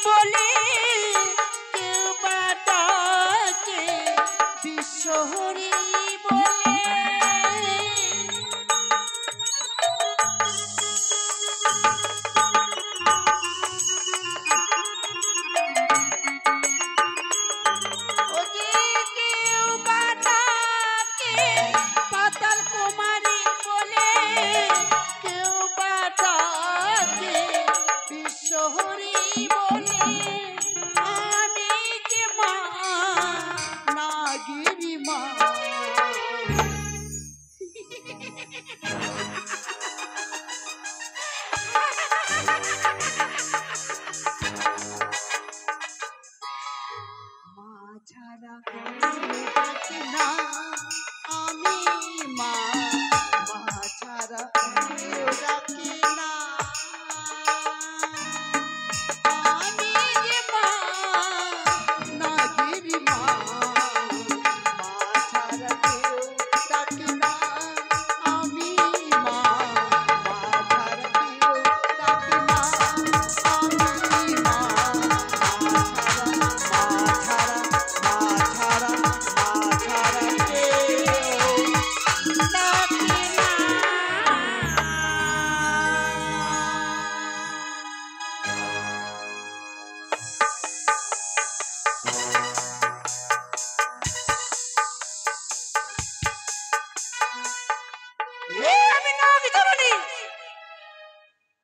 বলে কেউ বা ডাকে বিশ্বহরি বলে।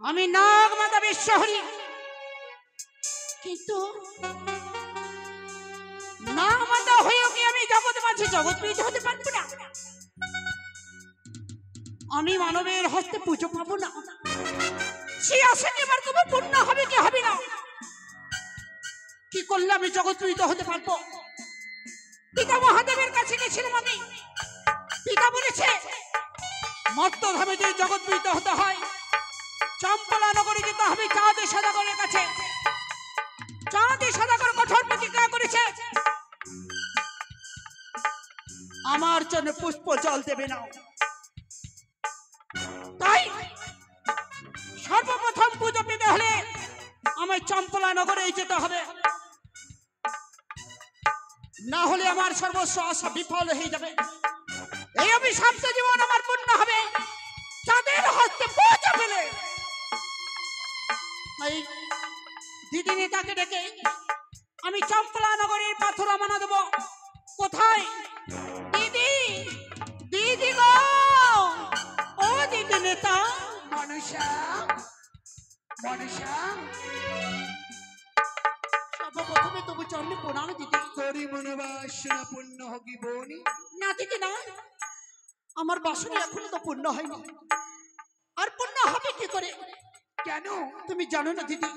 আমি নাগ মাতা বিশ্বহরি, কিন্তু নাগ মাতা হয়েও কি আমি জগৎ মাঝে জগৎ প্রীত হতে পারবো না? আমি মানবের হস্তে পুজো পাবো না? সে আশা কি আমার তবু পূর্ণ হবে কি হবে না? কি করলে আমি জগৎ প্রীত হতে পারবো? পিতা মহাদেবের কাছে গেছিলাম আমি, পিতা বলেছে মর্তধামে যদি জগৎ প্রীত হতে হয় চম্পলা নগরে যেতে হবে চাঁদে সদাগরের কাছে। চাঁদে সদাগর কঠোর প্রতিজ্ঞা করেছে আমার জন্য পুষ্প জল দেবে না। তাই সর্বপ্রথম পুজো পেতে হলে আমায় চম্পলা নগরে যেতে হবে, না হলে আমার সর্বস্ব আশা বিফল হয়ে যাবে। এই অভিশপ্ত জীবন আমার পূর্ণ হবে তাদের হস্তে পুজো পেলে। দিদি নেতাকে ডেকে আমি চম্পলা নগরের পাথর রওনা দেব। কোথায় দিদি? দিদি গো, ও দিদি নেতা। মনসা, মনসা, সর্বপ্রথমে তবু চরণে প্রণাম দিদি। তোরি মনোবাসনা পূর্ণ হকি বনি। না দিদি না, আমার বাসনা এখনো তো পূর্ণ হয়নি। আর পূর্ণ হবে কি করে? কেন? তুমি জানো না দিদি,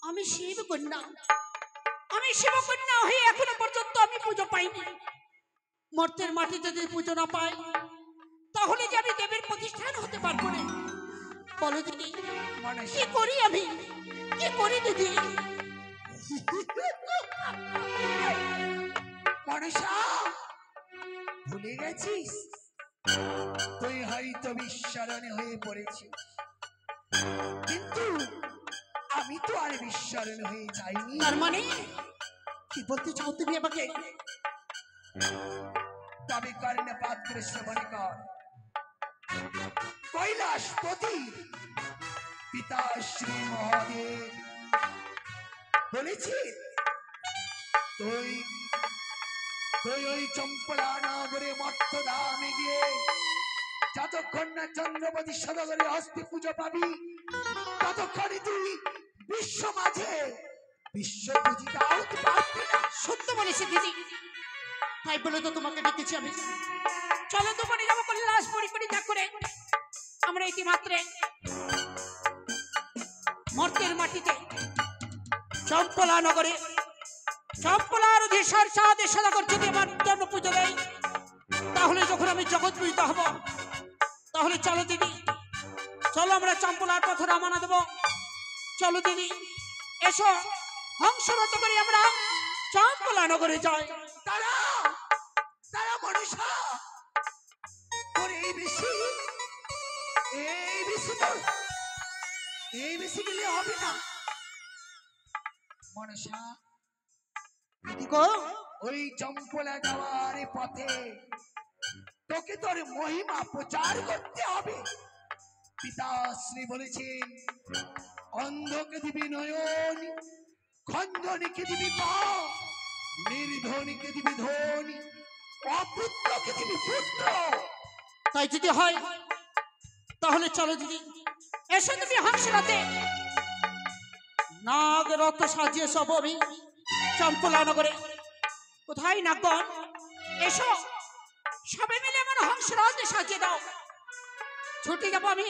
আমি শিব কন্যা। আমি শিব কন্যা হয়ে এখনো পর্যন্ত আমি পুজো পাইনি। মর্তের মাটিতে যদি পুজো না পাই তাহলে যে আমি দেবের প্রতিষ্ঠান হতে পারবো না। বলো দিদি কি করি আমি, কি করি দিদি? মনসা, ভুলে গেছিস তুই হয়তো বিস্মরণে হয়ে পড়েছিস, কিন্তু আমি তো আর বিস্মরণ হয়ে যাইনি। তার মানে কি বলতে চাও তুমি আমাকে? তবে কর্ণপাত করে শ্রবণ কর। কৈলাসপতি পিতা শ্রী মহাদেব বলেছে তুই তুই ওই চম্পলা নগরে মর্তধামে গিয়ে যতক্ষণ না চন্দ্রপতি সদাগরের হস্তে পুজো পাবি ততক্ষণে তুই বিশ্ব মাঝে বিশ্ব পূজিতা হতে পারবি না। সত্য বলেছে দিদি, তাই বলে তো তোমাকে ডেকেছি আমি। চলো দুপুরে যাবো কৈলাস পরিত্যাগ করে। আমরা ইতিমাত্রে মর্তের মাটিতে চম্পলা নগরে চম্পলার অধীশ্বর চাঁদে সদাগর যদি আমার জন্য পুজো দেয় তাহলে যখন আমি জগৎ পূজিত হব। তাহলে চলো দিদি, চলো আমরা চম্পলার পথে রওনা দেব। চলো দিদি, এসো হংসরত করে আমরা চম্পলা নগরে যাই। তারা তারা মনসা, তোর এই বেশি তো এই বেশি গেলে হবে না। মনসা দিদি গো ওই চম্পলা যাওয়ার পথে তোকে তোর মহিমা প্রচার করতে হবে। পিতাশ্রী বলেছেন, অন্ধকে দিবি নয়ন, খঞ্জনীকে দিবি পা, নির্ধনীকে দিবি ধনী, অপুত্রকে দিবি পুত্র। তাই যদি হয় তাহলে চলো দিদি, এসো তুমি হাঁসরাতে নাগ রথ সাজিয়ে সব আমি চম্পলা নগরে। কোথায় নাগগণ, এসো সবে মিলে আমার হংসরাতে সাজিয়ে দাও, ছুটে যাবো আমি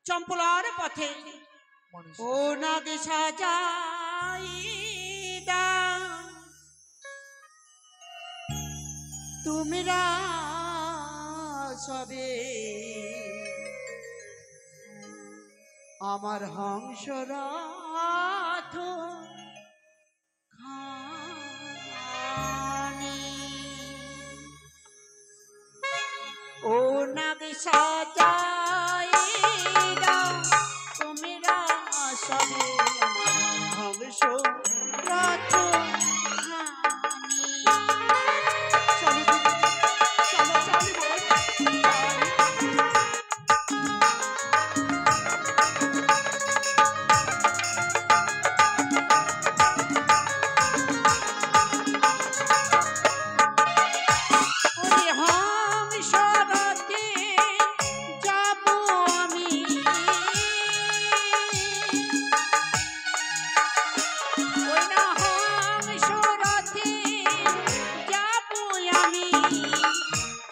চম্পলার পথে। ও নাগ সাজাই দাও তুমিরা সবে আমার হংসরাথ খানি। ও নাগ সাজাই দাও তুমিরা সবে হংসরাথ খানি। চলো দিদি, চলো চলো বোন। ওরে হংসরাতে যাবো আমি, ওই না হংসরাতে যাবো আমি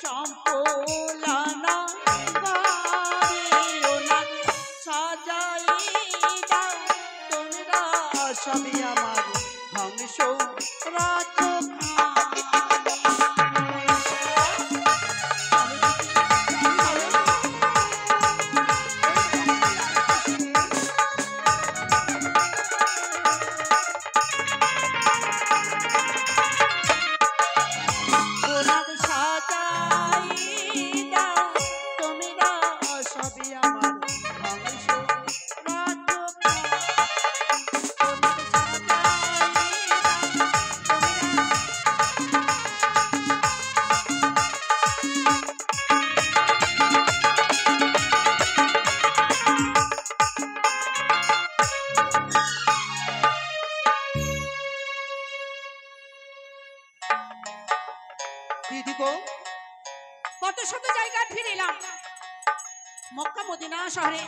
চম্পলা নগরে। ও নাগ সাজাই দাও তোমরা সবে আমার হংসরাথ দিদি গো, কত শত জায়গায় ফিরে এলাম, মক্কা মদিনা শহরে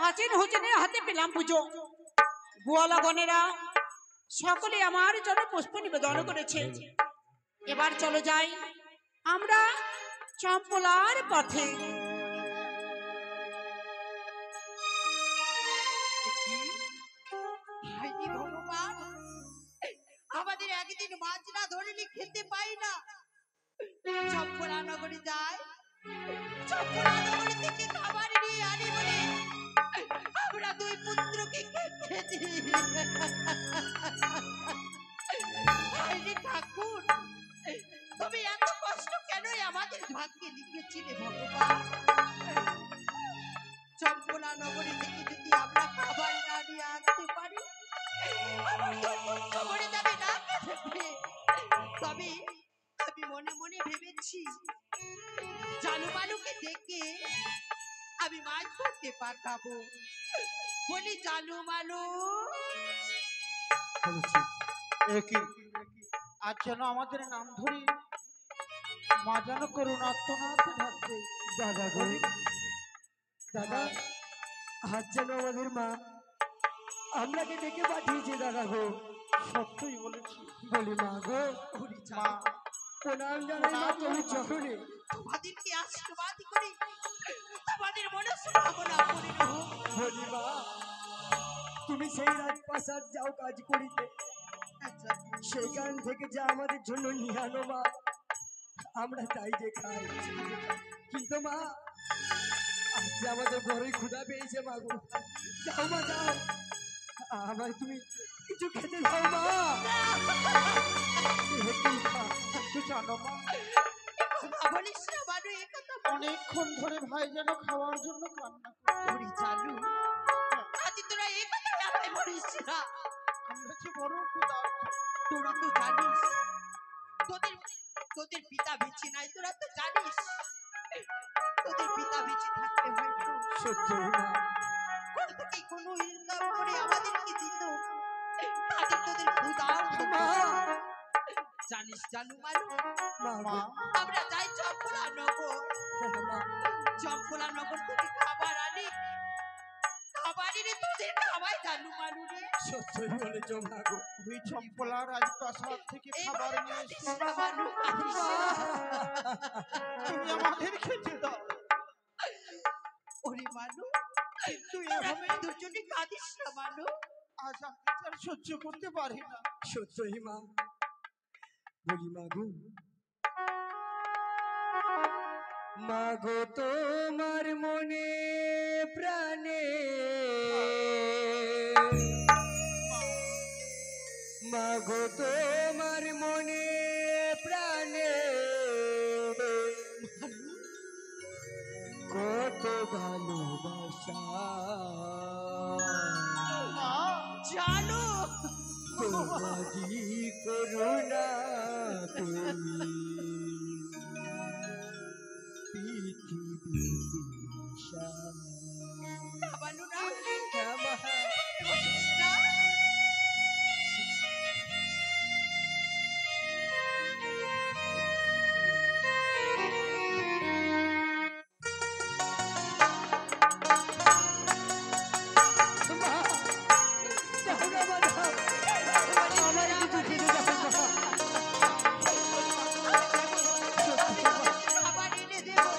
হাজির হুজুরের হাতে পেলাম পুজো। গোয়ালাগণেরা সকলে আমার জন্য পুষ্প নিবেদন করেছে। এবার চলো যাই আমরা চম্পলার পথে। হায়রে ভগবান, আমাদের একদিন মাছ না ধরলে খেতে পাই না। চম্পলা নগরে যায়, চম্পলা নগরী থেকে খাবার নিয়ে আনি বলে আমরা দুই পুত্রকে খেয়েছি। হায়রে ঠাকুর, তুমি এত কষ্ট কেনই আমাদের ভাগ্যে লিখেছিলে ভগবান? চম্পলা নগরী থেকে যদি আমরা খাবার না নিয়ে আসতে পারি, আমার দুই পুত্র মরে যাবে না খেতে। তবে আমি মনে মনে ভেবেছি জালুমালুকে ডেকে আমি মাছ ধরতে পাঠাবো। বলি জালুমালু, আজ যেন আমাদের নাম ধরে মা যেন করুন আত্মনাথ ঢাকবে। দাদা গো, দাদা আজ যেন আমাদের মা আমরাকে ডেকে পাঠিয়েছে। দাদা গো, সত্যই বলেছি। বলি মা গো, মা প্রণাম জানাই মা তুমি চরণে। তোমাদেরকে আশীর্বাদ করি, তোমাদের মনস্কামনা পূর্ণ হোক। বলি মা, তুমি সেই রাজপ্রাসাদ যাও কাজ করিতে, আচ্ছা, সেইখান থেকে যা আমাদের জন্য নিয়ে আনো মা, আমরা তাই যে খাই। কিন্তু মা আজ যে আমাদের বড়ই ক্ষুধা পেয়েছে মা গো, যাও মা যাও, আমায় তুমি কিছু খেতে দাও মা। একটু জানো মা, কথা বলিস না মানু, এ কথা অনেকক্ষণ ধরে ভাই যেন খাওয়ার জন্য কান্না করি। জানু আজ তোরা এ কথা আমায় বলিস না। আমরা যে বড় ক্ষুধার্ত। তোরা তো জানিস তোদের তোদের পিতা বেঁচে নাই, তোরা তো জানিস তোদের পিতা বেঁচে থাকতে হয়তো সত্যি মা, কোন থেকে কোনো ইনকাম করে আমাদেরকে দিত, তাদের তোদের ক্ষুধাও মা, জানিস জানু মানু মা গো, মা আমরা যাই চম্পলা নগর, হ্যাঁ মা, চম্পলা নগর থেকে খাবার আনি, খাবার এনে তোদের খাওয়াই জানু মানু রে। সত্যি বলেছ মা গো। ওই চম্পলা রাজপ্রাসাদ থেকে খাবার নিয়ে এসে মানু তুমি আমাদের খেতে দাও। ওরে মানু, কিন্তু তোরা এভাবে দুজনে কাঁদিস না মানু। আজ আমি আর সহ্য করতে পারি না। সত্যি মা, বলি মা গো, মা গো তোমার মনে প্রাণে, মা গো তোমার মনে প্রাণে কত ভালোবাসা মা জানো তোমারি করুণা তুমি পৃথিবীতে মানু না শ্যামা। বলিস না। খাবার এনে দেবো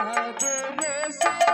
আদরে